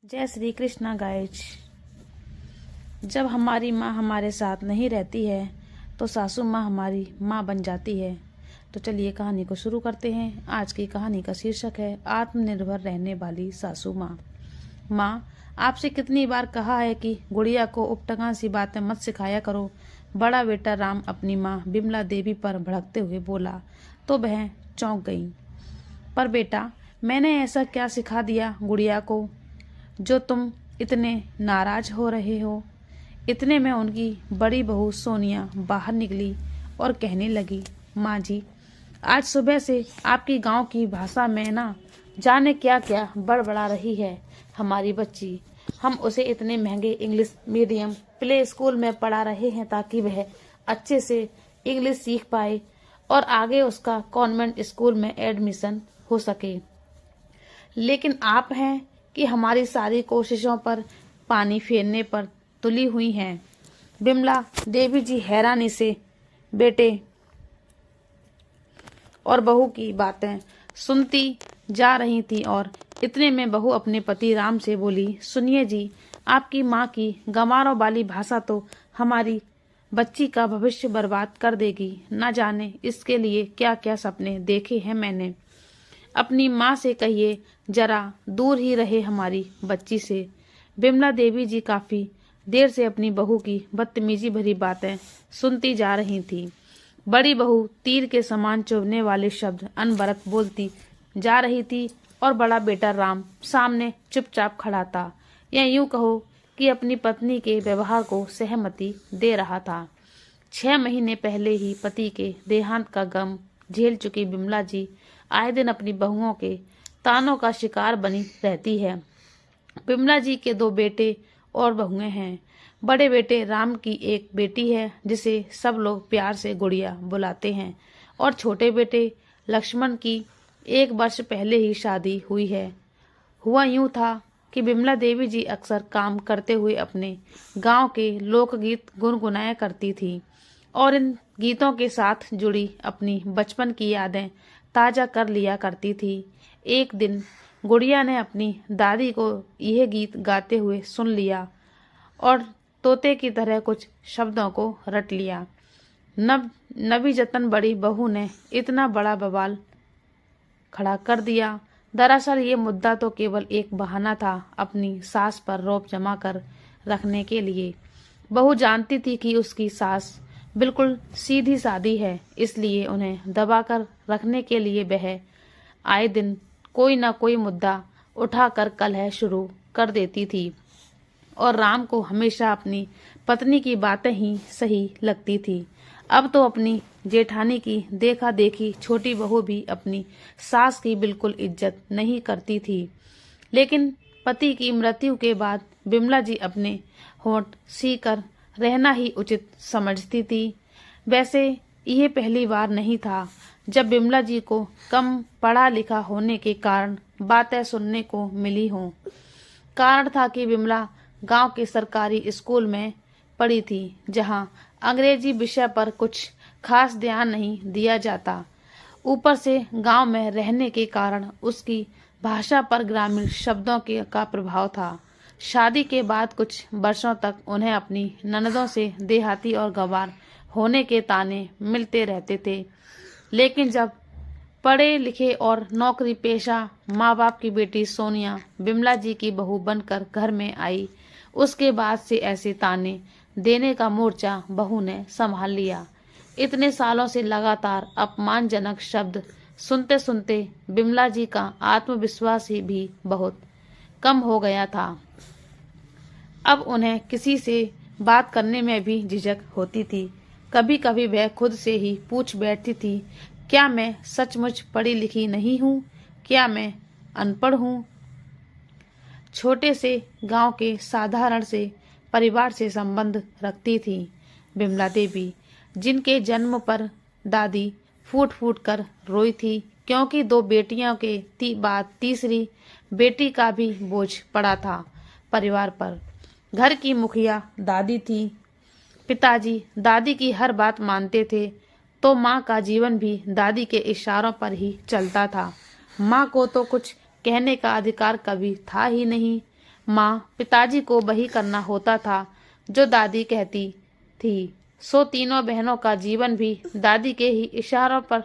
जय श्री कृष्णा गाइज। जब हमारी माँ हमारे साथ नहीं रहती है तो सासू माँ हमारी माँ बन जाती है। तो चलिए कहानी को शुरू करते हैं। आज की कहानी का शीर्षक है आत्मनिर्भर रहने वाली सासू माँ। माँ, आपसे कितनी बार कहा है कि गुड़िया को उपटंगा सी बातें मत सिखाया करो। बड़ा बेटा राम अपनी माँ बिमला देवी पर भड़कते हुए बोला तो वह चौंक गई। पर बेटा, मैंने ऐसा क्या सिखा दिया गुड़िया को जो तुम इतने नाराज हो रहे हो? इतने में उनकी बड़ी बहू सोनिया बाहर निकली और कहने लगी, माँ जी, आज सुबह से आपकी गांव की भाषा में ना जाने क्या क्या बड़बड़ा रही है हमारी बच्ची। हम उसे इतने महंगे इंग्लिश मीडियम प्ले स्कूल में पढ़ा रहे हैं ताकि वह अच्छे से इंग्लिश सीख पाए और आगे उसका कॉन्वेंट स्कूल में एडमिशन हो सके। लेकिन आप हैं कि हमारी सारी कोशिशों पर पानी फेरने पर तुली हुई हैं। बिमला देवी जी हैरानी से बेटे और बहू की बातें सुनती जा रही थी और इतने में बहू अपने पति राम से बोली, सुनिए जी, आपकी माँ की गंवारों वाली भाषा तो हमारी बच्ची का भविष्य बर्बाद कर देगी। न जाने इसके लिए क्या क्या सपने देखे हैं मैंने। अपनी माँ से कहिए जरा दूर ही रहे हमारी बच्ची से। बिमला देवी जी काफी देर से अपनी बहू की बदतमीजी भरी बातें सुनती जा रही थी। बड़ी बहू तीर के समान चुभने वाले शब्द अनबरत बोलती जा रही थी और बड़ा बेटा राम सामने चुपचाप खड़ा था, या यूं कहो कि अपनी पत्नी के व्यवहार को सहमति दे रहा था। 6 महीने पहले ही पति के देहांत का गम झेल चुकी बिमला जी आए दिन अपनी बहुओं के तानों का शिकार बनी रहती है। बिमला जी के 2 बेटे और बहुएं हैं। बड़े बेटे राम की एक बेटी है जिसे सब लोग प्यार से गुड़िया बुलाते हैं, और छोटे बेटे लक्ष्मण की 1 वर्ष पहले ही शादी हुई है। हुआ यूं था कि बिमला देवी जी अक्सर काम करते हुए अपने गांव के लोकगीत गुनगुनाया करती थी और इन गीतों के साथ जुड़ी अपनी बचपन की यादें ताजा कर लिया करती थी। एक दिन गुड़िया ने अपनी दादी को यह गीत गाते हुए सुन लिया और तोते की तरह कुछ शब्दों को रट लिया। नवी जतन बड़ी बहू ने इतना बड़ा बवाल खड़ा कर दिया। दरअसल ये मुद्दा तो केवल एक बहाना था अपनी सास पर रौब जमा कर रखने के लिए। बहू जानती थी कि उसकी सास बिल्कुल सीधी सादी है, इसलिए उन्हें दबाकर रखने के लिए वह आए दिन कोई ना कोई मुद्दा उठाकर कलह शुरू कर देती थी और राम को हमेशा अपनी पत्नी की बातें ही सही लगती थी। अब तो अपनी जेठानी की देखा देखी छोटी बहू भी अपनी सास की बिल्कुल इज्जत नहीं करती थी। लेकिन पति की मृत्यु के बाद बिमला जी अपने होंठ सीकर रहना ही उचित समझती थी। वैसे यह पहली बार नहीं था जब बिमला जी को कम पढ़ा लिखा होने के कारण बातें सुनने को मिली हों। कारण था कि बिमला गांव के सरकारी स्कूल में पढ़ी थी, जहां अंग्रेजी विषय पर कुछ खास ध्यान नहीं दिया जाता। ऊपर से गांव में रहने के कारण उसकी भाषा पर ग्रामीण शब्दों का प्रभाव था। शादी के बाद कुछ वर्षों तक उन्हें अपनी ननदों से देहाती और गंवार होने के ताने मिलते रहते थे। लेकिन जब पढ़े लिखे और नौकरी पेशा माँ बाप की बेटी सोनिया बिमला जी की बहू बनकर घर में आई, उसके बाद से ऐसे ताने देने का मोर्चा बहू ने संभाल लिया। इतने सालों से लगातार अपमानजनक शब्द सुनते सुनते बिमला जी का आत्मविश्वास ही भी बहुत कम हो गया था। अब उन्हें किसी से बात करने में भी झिझक होती थी। कभी कभी वह खुद से ही पूछ बैठती थी, क्या मैं सचमुच पढ़ी लिखी नहीं हूँ? क्या मैं अनपढ़ हूँ? छोटे से गांव के साधारण से परिवार से संबंध रखती थी बिमला देवी, जिनके जन्म पर दादी फूट फूट कर रोई थी, क्योंकि 2 बेटियों के बाद तीसरी बेटी का भी बोझ पड़ा था परिवार पर। घर की मुखिया दादी थी। पिताजी दादी की हर बात मानते थे, तो माँ का जीवन भी दादी के इशारों पर ही चलता था। माँ को तो कुछ कहने का अधिकार कभी था ही नहीं। माँ पिताजी को वही करना होता था जो दादी कहती थी। सो तीनों बहनों का जीवन भी दादी के ही इशारों पर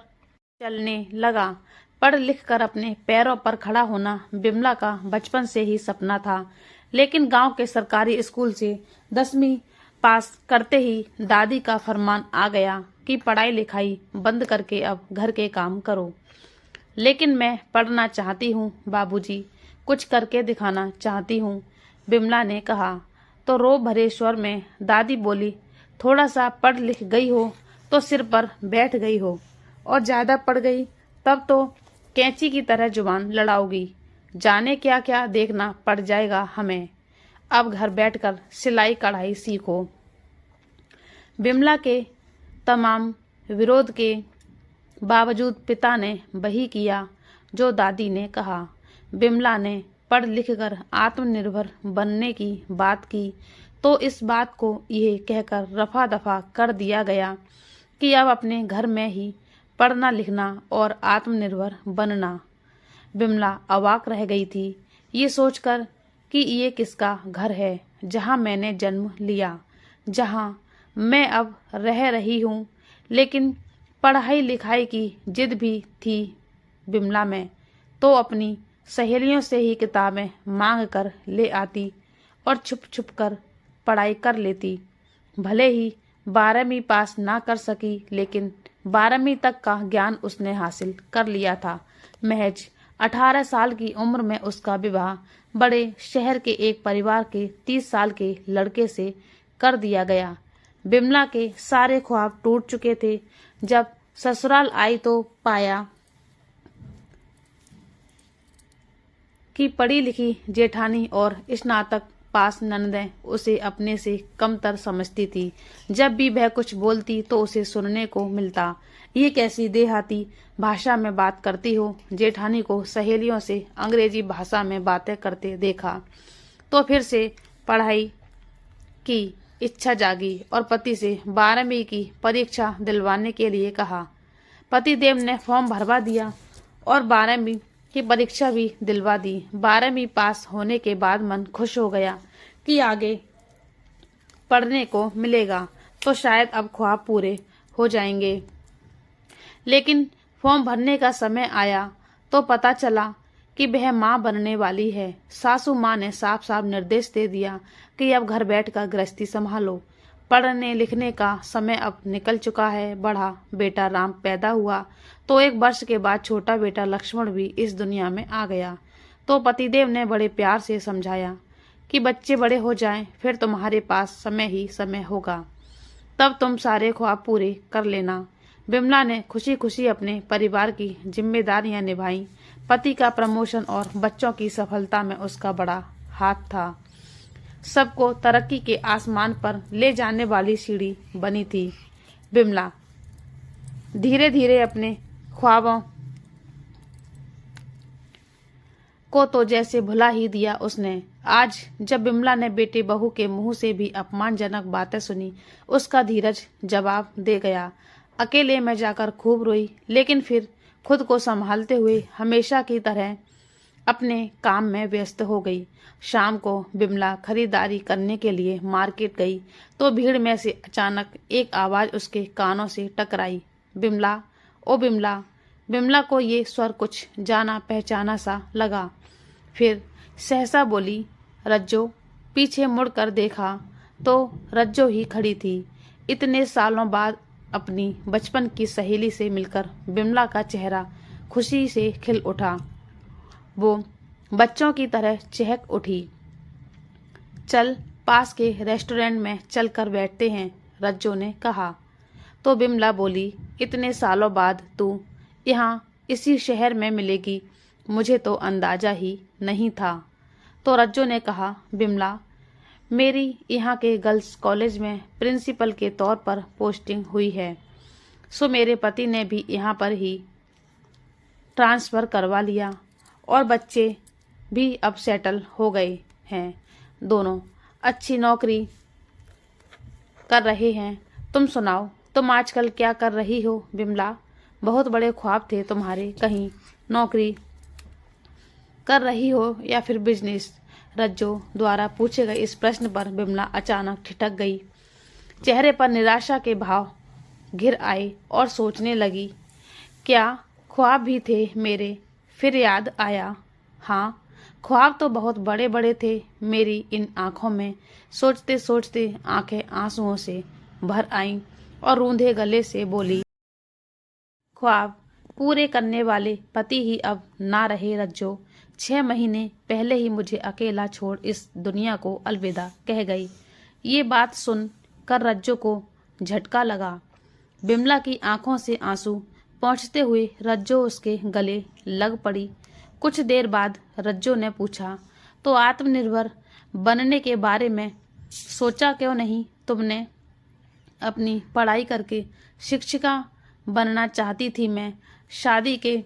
चलने लगा। पढ़ लिख कर अपने पैरों पर खड़ा होना बिमला का बचपन से ही सपना था, लेकिन गांव के सरकारी स्कूल से 10वीं पास करते ही दादी का फरमान आ गया कि पढ़ाई लिखाई बंद करके अब घर के काम करो। लेकिन मैं पढ़ना चाहती हूँ बाबूजी, कुछ करके दिखाना चाहती हूँ, बिमला ने कहा। तो रो भरे स्वर में दादी बोली, थोड़ा सा पढ़ लिख गई हो तो सिर पर बैठ गई हो, और ज्यादा पढ़ गई तब तो कैंची की तरह जुबान लड़ाओगी। जाने क्या क्या देखना पड़ जाएगा हमें। अब घर बैठकर सिलाई कढ़ाई सीखो। बिमला के तमाम विरोध के बावजूद पिता ने वही किया जो दादी ने कहा। बिमला ने पढ़ लिख कर आत्मनिर्भर बनने की बात की तो इस बात को यह कहकर रफा दफा कर दिया गया कि अब अपने घर में ही पढ़ना लिखना और आत्मनिर्भर बनना। बिमला अवाक रह गई थी ये सोचकर कि ये किसका घर है जहाँ मैंने जन्म लिया, जहाँ मैं अब रह रही हूँ। लेकिन पढ़ाई लिखाई की जिद भी थी बिमला में, तो अपनी सहेलियों से ही किताबें मांग कर ले आती और छुप छुप कर पढ़ाई कर लेती। भले ही 12वीं पास ना कर सकी, लेकिन 12वीं तक का ज्ञान उसने हासिल कर लिया था। महज 18 साल की उम्र में उसका विवाह बड़े शहर के एक परिवार के 30 साल के लड़के से कर दिया गया। बिमला के सारे ख्वाब टूट चुके थे। जब ससुराल आई तो पाया कि पढ़ी लिखी जेठानी और स्नातक पास ननदें उसे अपने से कमतर समझती थी। जब भी वह कुछ बोलती तो उसे सुनने को मिलता, ये कैसी देहाती भाषा में बात करती हो। जेठानी को सहेलियों से अंग्रेजी भाषा में बातें करते देखा तो फिर से पढ़ाई की इच्छा जागी और पति से 12वीं की परीक्षा दिलवाने के लिए कहा। पतिदेव ने फॉर्म भरवा दिया और 12वीं की परीक्षा भी दिलवा दी। 12वीं पास होने के बाद मन खुश हो गया कि आगे पढ़ने को मिलेगा तो शायद अब ख्वाब पूरे हो जाएंगे। लेकिन फॉर्म भरने का समय आया तो पता चला कि वह माँ बनने वाली है। सासू माँ ने साफ साफ निर्देश दे दिया कि अब घर बैठकर गृहस्थी संभालो, पढ़ने लिखने का समय अब निकल चुका है। बड़ा बेटा राम पैदा हुआ तो 1 वर्ष के बाद छोटा बेटा लक्ष्मण भी इस दुनिया में आ गया। तो पतिदेव ने बड़े प्यार से समझाया कि बच्चे बड़े हो जाएं, फिर तुम्हारे पास समय ही समय होगा, तब तुम सारे ख्वाब पूरे कर लेना। बिमला ने खुशी खुशी अपने परिवार की जिम्मेदारियां निभाई। पति का प्रमोशन और बच्चों की सफलता में उसका बड़ा हाथ था। सबको तरक्की के आसमान पर ले जाने वाली सीढ़ी बनी थी। बिमला धीरे धीरे अपने ख्वाबों को तो जैसे भुला ही दिया उसने। आज जब बिमला ने बेटे बहू के मुंह से भी अपमानजनक बातें सुनी, उसका धीरज जवाब दे गया। अकेले में जाकर खूब रोई, लेकिन फिर खुद को संभालते हुए हमेशा की तरह अपने काम में व्यस्त हो गई। शाम को बिमला खरीदारी करने के लिए मार्केट गई तो भीड़ में से अचानक एक आवाज उसके कानों से टकराई, बिमला, ओ बिमला। बिमला को ये स्वर कुछ जाना पहचाना सा लगा। फिर सहसा बोली, रज्जो। पीछे मुड़कर देखा तो रज्जो ही खड़ी थी। इतने सालों बाद अपनी बचपन की सहेली से मिलकर बिमला का चेहरा खुशी से खिल उठा। वो बच्चों की तरह चहक उठी। चल पास के रेस्टोरेंट में चल कर बैठते हैं, रज्जो ने कहा। तो बिमला बोली, इतने सालों बाद तू यहाँ इसी शहर में मिलेगी, मुझे तो अंदाजा ही नहीं था। तो रज्जो ने कहा, बिमला, मेरी यहाँ के गर्ल्स कॉलेज में प्रिंसिपल के तौर पर पोस्टिंग हुई है, सो मेरे पति ने भी यहाँ पर ही ट्रांसफ़र करवा लिया और बच्चे भी अब सेटल हो गए हैं। दोनों अच्छी नौकरी कर रहे हैं। तुम सुनाओ, तुम आजकल क्या कर रही हो बिमला? बहुत बड़े ख्वाब थे तुम्हारे, कहीं नौकरी कर रही हो या फिर बिजनेस? रज्जो द्वारा पूछे गए इस प्रश्न पर बिमला अचानक ठिठक गई। चेहरे पर निराशा के भाव घिर आए और सोचने लगी, क्या ख्वाब भी थे मेरे? फिर याद आया, हाँ, ख्वाब तो बहुत बड़े बड़े थे मेरी इन आंखों में। सोचते सोचते आंखें आंसुओं से भर आईं और रूंधे गले से बोली, ख्वाब पूरे करने वाले पति ही अब ना रहे रज्जो। 6 महीने पहले ही मुझे अकेला छोड़ इस दुनिया को अलविदा कह गई। ये बात सुन कर रज्जो को झटका लगा। बिमला की आंखों से आंसू पहुंचते हुए रज्जो उसके गले लग पड़ी। कुछ देर बाद रज्जो ने पूछा, तो आत्मनिर्भर बनने के बारे में सोचा क्यों नहीं तुमने? अपनी पढ़ाई करके शिक्षिका बनना चाहती थी मैं। शादी के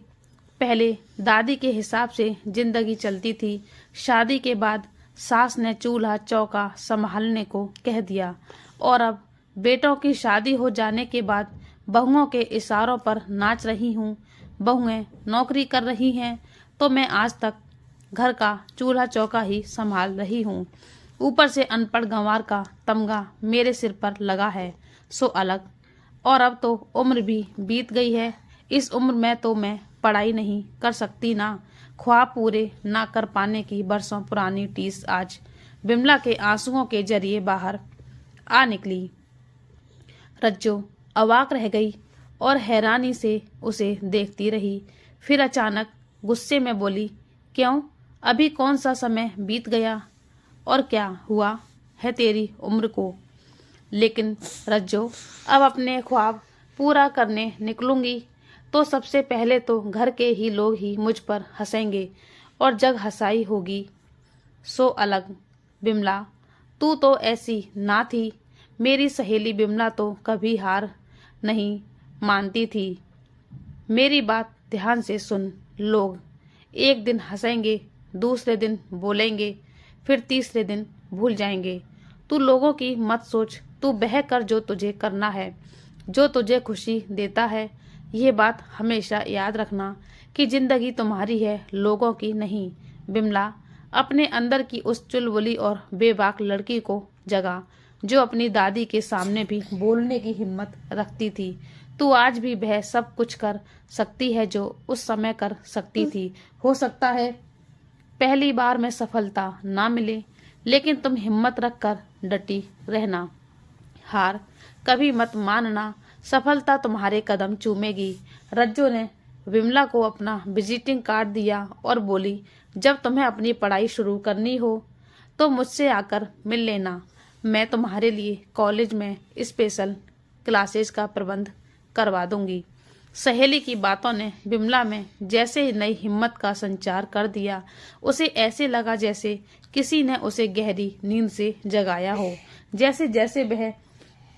पहले दादी के हिसाब से जिंदगी चलती थी। शादी के बाद सास ने चूल्हा चौका संभालने को कह दिया और अब बेटों की शादी हो जाने के बाद बहुओं के इशारों पर नाच रही हूँ। बहुएं नौकरी कर रही हैं तो मैं आज तक घर का चूल्हा चौका ही संभाल रही हूँ। ऊपर से अनपढ़ गंवार का तमगा मेरे सिर पर लगा है सो अलग। और अब तो उम्र भी बीत गई है। इस उम्र में तो मैं पढ़ाई नहीं कर सकती ना। ख्वाब पूरे ना कर पाने की बरसों पुरानी टीस आज बिमला के आंसुओं के जरिए बाहर आ निकली। रज्जो अवाक रह गई और हैरानी से उसे देखती रही। फिर अचानक गुस्से में बोली, क्यों? अभी कौन सा समय बीत गया और क्या हुआ है तेरी उम्र को? लेकिन रज्जो, अब अपने ख्वाब पूरा करने निकलूंगी तो सबसे पहले तो घर के ही लोग ही मुझ पर हंसेंगे और जग हंसाई होगी सो अलग। बिमला, तू तो ऐसी ना थी। मेरी सहेली बिमला तो कभी हार नहीं मानती थी। मेरी बात ध्यान से सुन। लोग एक दिन हंसेंगे, दूसरे दिन बोलेंगे, फिर तीसरे दिन भूल जाएंगे। तू लोगों की मत सोच। तू बह कर जो तुझे करना है, जो तुझे खुशी देता है। ये बात हमेशा याद रखना कि जिंदगी तुम्हारी है, लोगों की नहीं। बिमला, अपने अंदर की उस चुलबुली और बेबाक लड़की को जगा जो अपनी दादी के सामने भी बोलने की हिम्मत रखती थी। तू आज भी वह सब कुछ कर सकती है जो उस समय कर सकती थी। हो सकता है पहली बार में सफलता ना मिले, लेकिन तुम हिम्मत रखकर डटी रहना। हार कभी मत मानना। सफलता तुम्हारे कदम चूमेगी। रज्जो ने विमला को अपना विजिटिंग कार्ड दिया और बोली, जब तुम्हें अपनी पढ़ाई शुरू करनी हो तो मुझसे आकर मिल लेना। मैं तुम्हारे लिए कॉलेज में स्पेशल क्लासेस का प्रबंध करवा दूंगी। सहेली की बातों ने बिमला में जैसे ही नई हिम्मत का संचार कर दिया। उसे ऐसे लगा जैसे किसी ने उसे गहरी नींद से जगाया हो। जैसे जैसे वह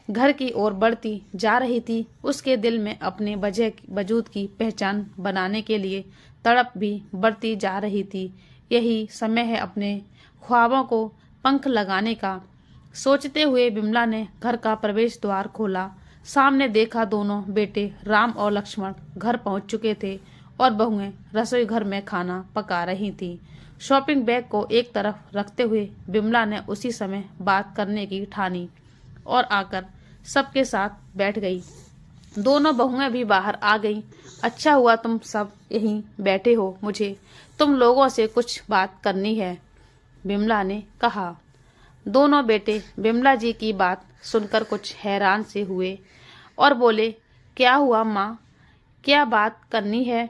घर की ओर बढ़ती जा रही थी, उसके दिल में अपने वजूद की पहचान बनाने के लिए तड़प भी बढ़ती जा रही थी। यही समय है अपने ख्वाबों को पंख लगाने का। सोचते हुए बिमला ने घर का प्रवेश द्वार खोला। सामने देखा दोनों बेटे राम और लक्ष्मण घर पहुंच चुके थे और बहुएं रसोई घर में खाना पका रही थी। शॉपिंग बैग को एक तरफ रखते हुए बिमला ने उसी समय बात करने की ठानी और आकर सबके साथ बैठ गई। दोनों बहुएं भी बाहर आ गईं। अच्छा हुआ तुम सब यहीं बैठे हो, मुझे तुम लोगों से कुछ बात करनी है, बिमला ने कहा। दोनों बेटे बिमला जी की बात सुनकर कुछ हैरान से हुए और बोले, क्या हुआ माँ, क्या बात करनी है?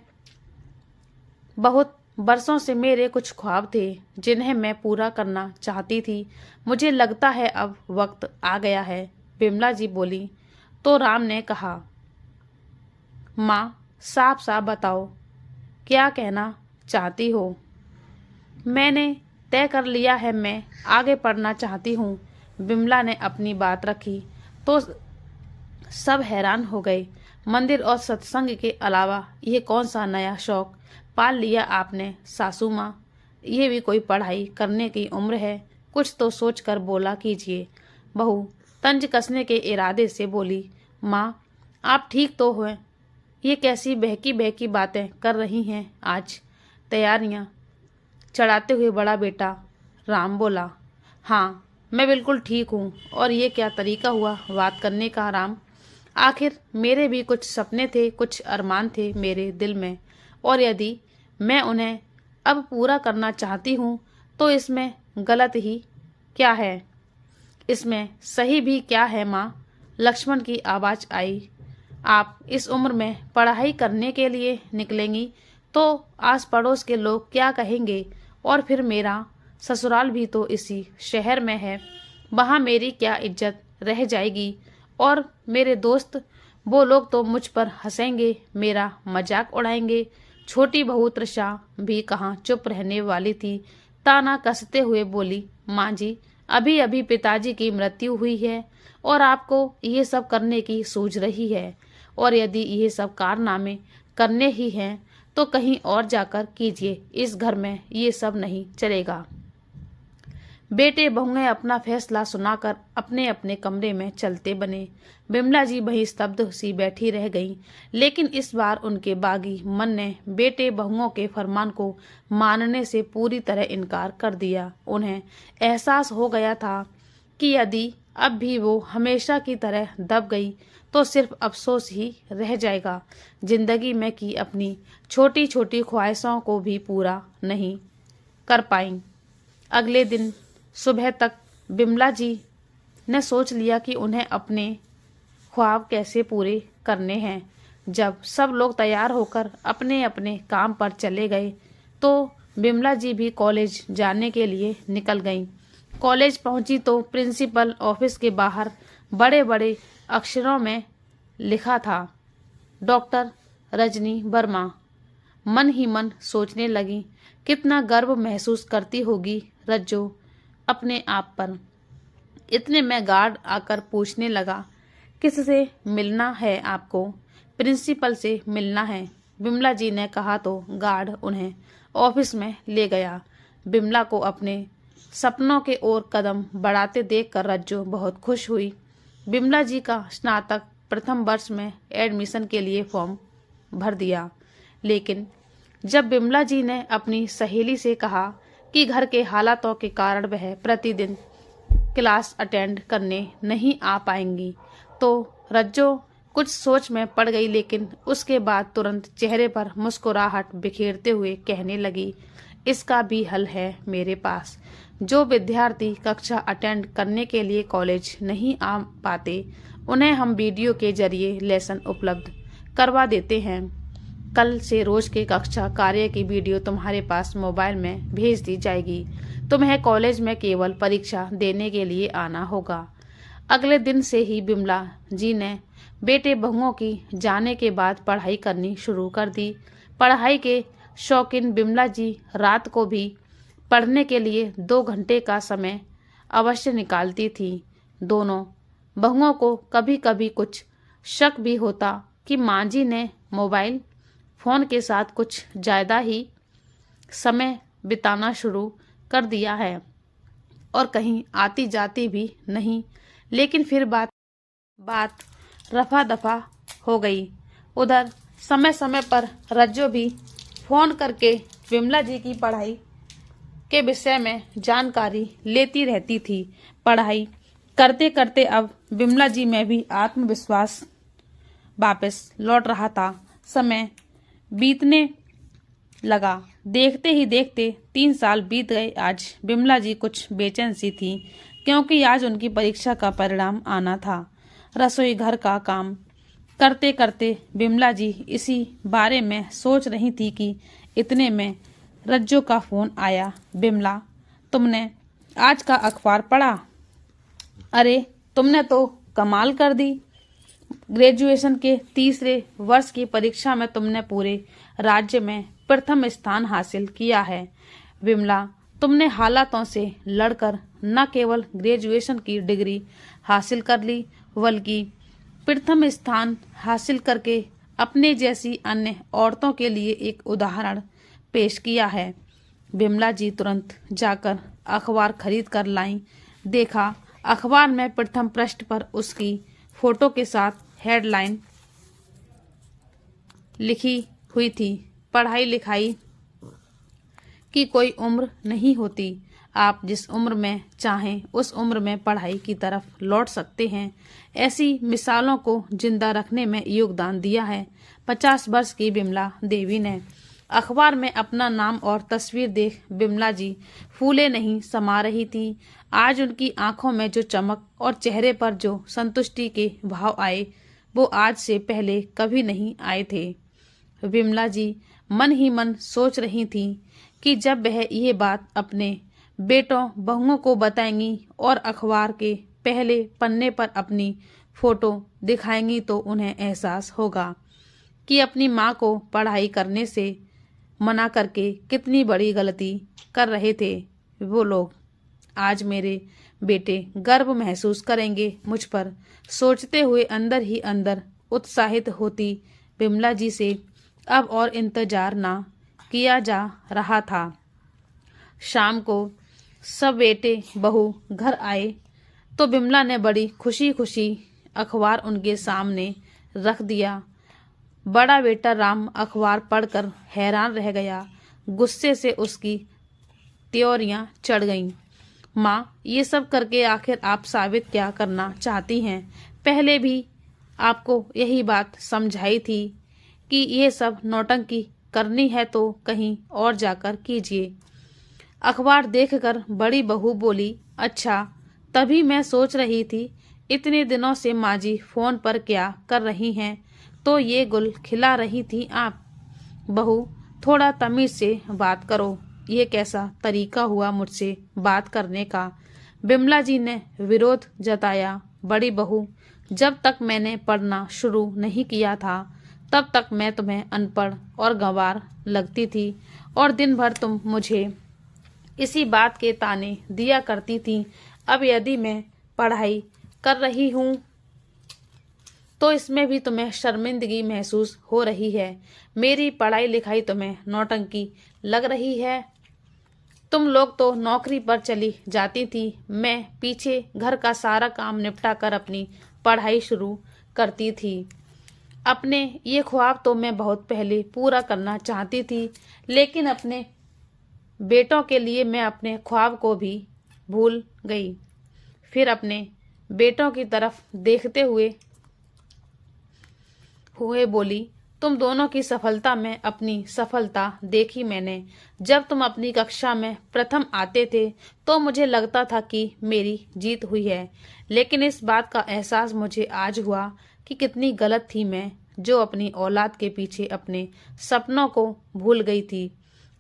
बहुत बरसों से मेरे कुछ ख्वाब थे जिन्हें मैं पूरा करना चाहती थी। मुझे लगता है अब वक्त आ गया है, बिमला जी बोली। तो राम ने कहा, माँ साफ साफ बताओ, क्या कहना चाहती हो? मैंने तय कर लिया है, मैं आगे पढ़ना चाहती हूँ। बिमला ने अपनी बात रखी तो सब हैरान हो गए। मंदिर और सत्संग के अलावा ये कौन सा नया शौक पाल लिया आपने सासू माँ? ये भी कोई पढ़ाई करने की उम्र है? कुछ तो सोच कर बोला कीजिए। बहू तंज कसने के इरादे से बोली, माँ आप ठीक तो हो? ये कैसी बहकी बहकी बातें कर रही हैं आज? तैयारियाँ चढ़ाते हुए बड़ा बेटा राम बोला। हाँ, मैं बिल्कुल ठीक हूँ। और ये क्या तरीका हुआ बात करने का राम? आखिर मेरे भी कुछ सपने थे, कुछ अरमान थे मेरे दिल में, और यदि मैं उन्हें अब पूरा करना चाहती हूँ तो इसमें गलत ही क्या है? इसमें सही भी क्या है माँ? लक्ष्मण की आवाज आई। आप इस उम्र में पढ़ाई करने के लिए निकलेंगी तो आस पड़ोस के लोग क्या कहेंगे? और फिर मेरा ससुराल भी तो इसी शहर में है, वहाँ मेरी क्या इज्जत रह जाएगी? और मेरे दोस्त, वो लोग तो मुझ पर हंसेंगे, मेरा मजाक उड़ाएंगे। छोटी बहू तृषा भी कहाँ चुप रहने वाली थी, ताना कसते हुए बोली, माँ जी, अभी अभी पिताजी की मृत्यु हुई है और आपको ये सब करने की सूझ रही है। और यदि ये सब कारनामे करने ही हैं तो कहीं और जाकर कीजिए, इस घर में ये सब नहीं चलेगा। बेटे बहुएं अपना फैसला सुनाकर अपने अपने कमरे में चलते बने। बिमला जी वहीं स्तब्ध सी बैठी रह गईं, लेकिन इस बार उनके बागी मन ने बेटे बहुओं के फरमान को मानने से पूरी तरह इनकार कर दिया। उन्हें एहसास हो गया था कि यदि अब भी वो हमेशा की तरह दब गई तो सिर्फ अफसोस ही रह जाएगा। जिंदगी में की अपनी छोटी छोटी ख्वाहिशों को भी पूरा नहीं कर पाई। अगले दिन सुबह तक बिमला जी ने सोच लिया कि उन्हें अपने ख्वाब कैसे पूरे करने हैं। जब सब लोग तैयार होकर अपने अपने काम पर चले गए तो बिमला जी भी कॉलेज जाने के लिए निकल गईं। कॉलेज पहुंची तो प्रिंसिपल ऑफिस के बाहर बड़े बड़े अक्षरों में लिखा था, डॉक्टर रजनी वर्मा। मन ही मन सोचने लगी, कितना गर्व महसूस करती होगी रज्जो अपने आप पर। इतने में गार्ड आकर पूछने लगा, किससे मिलना है आपको? प्रिंसिपल से मिलना है, बिमला जी ने कहा तो गार्ड उन्हें ऑफिस में ले गया। बिमला को अपने सपनों के ओर कदम बढ़ाते देखकर रज्जो बहुत खुश हुई। बिमला जी का स्नातक प्रथम वर्ष में एडमिशन के लिए फॉर्म भर दिया, लेकिन जब बिमला जी ने अपनी सहेली से कहा कि घर के हालातों के कारण वह प्रतिदिन क्लास अटेंड करने नहीं आ पाएंगी तो रज्जो कुछ सोच में पड़ गई, लेकिन उसके बाद तुरंत चेहरे पर मुस्कुराहट बिखेरते हुए कहने लगी, इसका भी हल है मेरे पास। जो विद्यार्थी कक्षा अटेंड करने के लिए कॉलेज नहीं आ पाते उन्हें हम वीडियो के जरिए लेसन उपलब्ध करवा देते हैं। कल से रोज के कक्षा कार्य की वीडियो तुम्हारे पास मोबाइल में भेज दी जाएगी। तुम्हें कॉलेज में केवल परीक्षा देने के लिए आना होगा। अगले दिन से ही बिमला जी ने बेटे बहुओं की जाने के बाद पढ़ाई करनी शुरू कर दी। पढ़ाई के शौकीन बिमला जी रात को भी पढ़ने के लिए 2 घंटे का समय अवश्य निकालती थी। दोनों बहुओं को कभी कभी कुछ शक भी होता कि माँ जी ने मोबाइल फोन के साथ कुछ ज़्यादा ही समय बिताना शुरू कर दिया है और कहीं आती जाती भी नहीं। लेकिन फिर बात रफा दफा हो गई। उधर समय समय पर रज्जो भी फोन करके बिमला जी की पढ़ाई के विषय में जानकारी लेती रहती थी। पढ़ाई करते करते अब बिमला जी में भी आत्मविश्वास वापस लौट रहा था। समय बीतने लगा। देखते ही देखते 3 साल बीत गए। आज बिमला जी कुछ बेचैन सी थी, क्योंकि आज उनकी परीक्षा का परिणाम आना था। रसोई घर का काम करते करते बिमला जी इसी बारे में सोच रही थी कि इतने में रज्जो का फोन आया। बिमला, तुमने आज का अखबार पढ़ा? अरे, तुमने तो कमाल कर दी। ग्रेजुएशन के 3रे वर्ष की परीक्षा में तुमने पूरे राज्य में प्रथम स्थान हासिल किया है। विमला, तुमने हालातों से लड़कर न केवल ग्रेजुएशन की डिग्री हासिल कर ली, बल्कि प्रथम स्थान हासिल करके अपने जैसी अन्य औरतों के लिए एक उदाहरण पेश किया है। बिमला जी तुरंत जाकर अखबार खरीद कर लाईं। देखा, अखबार में प्रथम पृष्ठ पर उसकी फोटो के साथ हेडलाइन लिखी हुई थी, पढ़ाई लिखाई की कोई उम्र नहीं होती, आप जिस उम्र में चाहें उस उम्र में पढ़ाई की तरफ लौट सकते हैं। ऐसी मिसालों को जिंदा रखने में योगदान दिया है 50 वर्ष की बिमला देवी ने। अखबार में अपना नाम और तस्वीर देख बिमला जी फूले नहीं समा रही थी। आज उनकी आंखों में जो चमक और चेहरे पर जो संतुष्टि के भाव आए वो आज से पहले कभी नहीं आए थे। बिमला जी मन ही मन सोच रही थी कि जब वह ये बात अपने बेटों बहुओं को बताएंगी और अखबार के पहले पन्ने पर अपनी फोटो दिखाएंगी तो उन्हें एहसास होगा कि अपनी माँ को पढ़ाई करने से मना करके कितनी बड़ी गलती कर रहे थे वो लोग। आज मेरे बेटे गर्व महसूस करेंगे मुझ पर, सोचते हुए अंदर ही अंदर उत्साहित होती बिमला जी से अब और इंतजार ना किया जा रहा था। शाम को सब बेटे बहू घर आए तो बिमला ने बड़ी खुशी खुशी अखबार उनके सामने रख दिया। बड़ा बेटा राम अखबार पढ़कर हैरान रह गया। गुस्से से उसकी त्योरियां चढ़ गईं। माँ, ये सब करके आखिर आप साबित क्या करना चाहती हैं? पहले भी आपको यही बात समझाई थी कि ये सब नौटंकी करनी है तो कहीं और जाकर कीजिए। अखबार देखकर बड़ी बहू बोली, अच्छा, तभी मैं सोच रही थी इतने दिनों से माँ जी फोन पर क्या कर रही हैं, तो ये गुल खिला रही थी आप। बहू, थोड़ा तमीज से बात करो, ये कैसा तरीका हुआ मुझसे बात करने का? बिमला जी ने विरोध जताया। बड़ी बहू, जब तक मैंने पढ़ना शुरू नहीं किया था तब तक मैं तुम्हें अनपढ़ और गंवार लगती थी और दिन भर तुम मुझे इसी बात के ताने दिया करती थी। अब यदि मैं पढ़ाई कर रही हूँ तो इसमें भी तुम्हें शर्मिंदगी महसूस हो रही है। मेरी पढ़ाई लिखाई तुम्हें नौटंकी लग रही है। तुम लोग तो नौकरी पर चली जाती थी, मैं पीछे घर का सारा काम निपटा कर अपनी पढ़ाई शुरू करती थी। अपने ये ख्वाब तो मैं बहुत पहले पूरा करना चाहती थी, लेकिन अपने बेटों के लिए मैं अपने ख्वाब को भी भूल गई। फिर अपने बेटों की तरफ देखते हुए बोली, तुम दोनों की सफलता में अपनी सफलता देखी मैंने। जब तुम अपनी कक्षा में प्रथम आते थे तो मुझे लगता था कि मेरी जीत हुई है, लेकिन इस बात का एहसास मुझे आज हुआ कि कितनी गलत थी मैं, जो अपनी औलाद के पीछे अपने सपनों को भूल गई थी।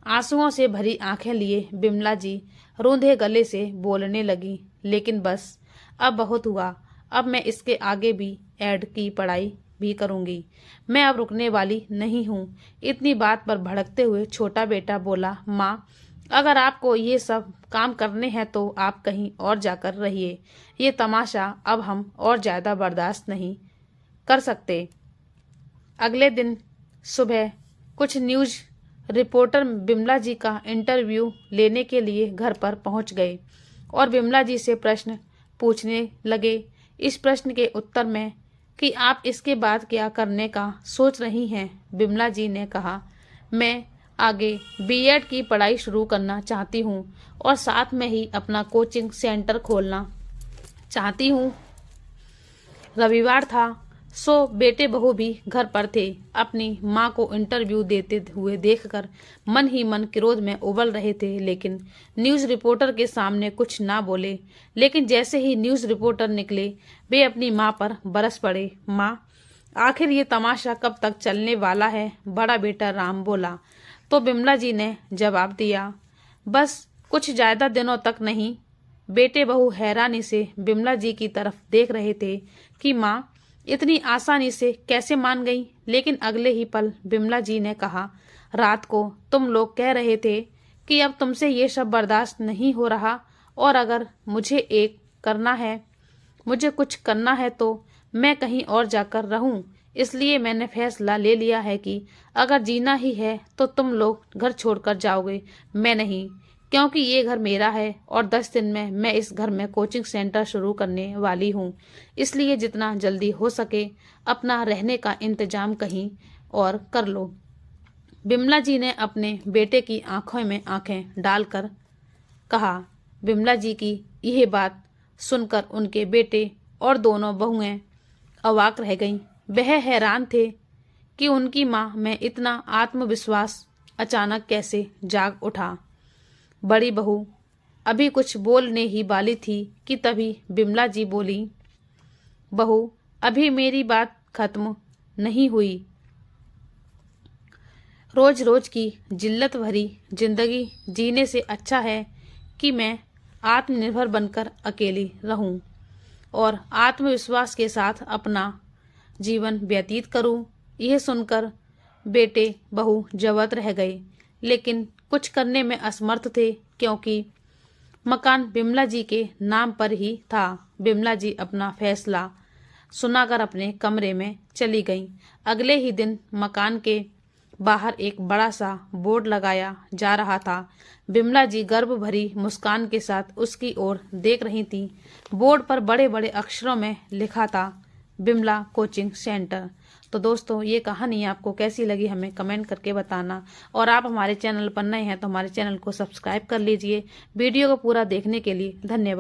आंसुओं से भरी आंखें लिए बिमला जी रूंधे गले से बोलने लगी, लेकिन बस अब बहुत हुआ। अब मैं इसके आगे भी एड की पढ़ाई भी करूंगी। मैं अब रुकने वाली नहीं हूँ। इतनी बात पर भड़कते हुए छोटा बेटा बोला, माँ, अगर आपको ये सब काम करने हैं तो आप कहीं और जाकर रहिए। ये तमाशा अब हम और ज्यादा बर्दाश्त नहीं कर सकते। अगले दिन सुबह कुछ न्यूज रिपोर्टर बिमला जी का इंटरव्यू लेने के लिए घर पर पहुंच गए और बिमला जी से प्रश्न पूछने लगे। इस प्रश्न के उत्तर में कि आप इसके बाद क्या करने का सोच रही हैं, बिमला जी ने कहा, मैं आगे बीएड की पढ़ाई शुरू करना चाहती हूँ और साथ में ही अपना कोचिंग सेंटर खोलना चाहती हूँ। रविवार था, सो बेटे बहू भी घर पर थे। अपनी माँ को इंटरव्यू देते हुए देखकर मन ही मन क्रोध में उबल रहे थे, लेकिन न्यूज रिपोर्टर के सामने कुछ ना बोले। लेकिन जैसे ही न्यूज रिपोर्टर निकले वे अपनी माँ पर बरस पड़े। माँ, आखिर ये तमाशा कब तक चलने वाला है? बड़ा बेटा राम बोला। तो बिमला जी ने जवाब दिया, बस कुछ ज्यादा दिनों तक नहीं। बेटे बहू हैरानी से बिमला जी की तरफ देख रहे थे कि माँ इतनी आसानी से कैसे मान गई। लेकिन अगले ही पल बिमला जी ने कहा, रात को तुम लोग कह रहे थे कि अब तुमसे ये सब बर्दाश्त नहीं हो रहा और अगर मुझे कुछ करना है तो मैं कहीं और जाकर रहूं। इसलिए मैंने फैसला ले लिया है कि अगर जीना ही है तो तुम लोग घर छोड़कर जाओगे, मैं नहीं, क्योंकि ये घर मेरा है और 10 दिन में मैं इस घर में कोचिंग सेंटर शुरू करने वाली हूँ। इसलिए जितना जल्दी हो सके अपना रहने का इंतजाम कहीं और कर लो। बिमला जी ने अपने बेटे की आंखों में आंखें डालकर कहा, बिमला जी की यह बात सुनकर उनके बेटे और दोनों बहुएं अवाक रह गईं। वह हैरान थे कि उनकी मां में इतना आत्मविश्वास अचानक कैसे जाग उठा। बड़ी बहू अभी कुछ बोलने ही वाली थी कि तभी बिमला जी बोली, बहू अभी मेरी बात खत्म नहीं हुई। रोज रोज की जिल्लत भरी जिंदगी जीने से अच्छा है कि मैं आत्मनिर्भर बनकर अकेली रहूं और आत्मविश्वास के साथ अपना जीवन व्यतीत करूं। यह सुनकर बेटे बहू जवत रह गए, लेकिन कुछ करने में असमर्थ थे क्योंकि मकान बिमला जी के नाम पर ही था। बिमला जी अपना फैसला सुनाकर अपने कमरे में चली गईं। अगले ही दिन मकान के बाहर एक बड़ा सा बोर्ड लगाया जा रहा था। बिमला जी गर्व भरी मुस्कान के साथ उसकी ओर देख रही थीं। बोर्ड पर बड़े बड़े अक्षरों में लिखा था, बिमला कोचिंग सेंटर। तो दोस्तों, ये कहानी आपको कैसी लगी हमें कमेंट करके बताना, और आप हमारे चैनल पर नए हैं तो हमारे चैनल को सब्सक्राइब कर लीजिए। वीडियो को पूरा देखने के लिए धन्यवाद।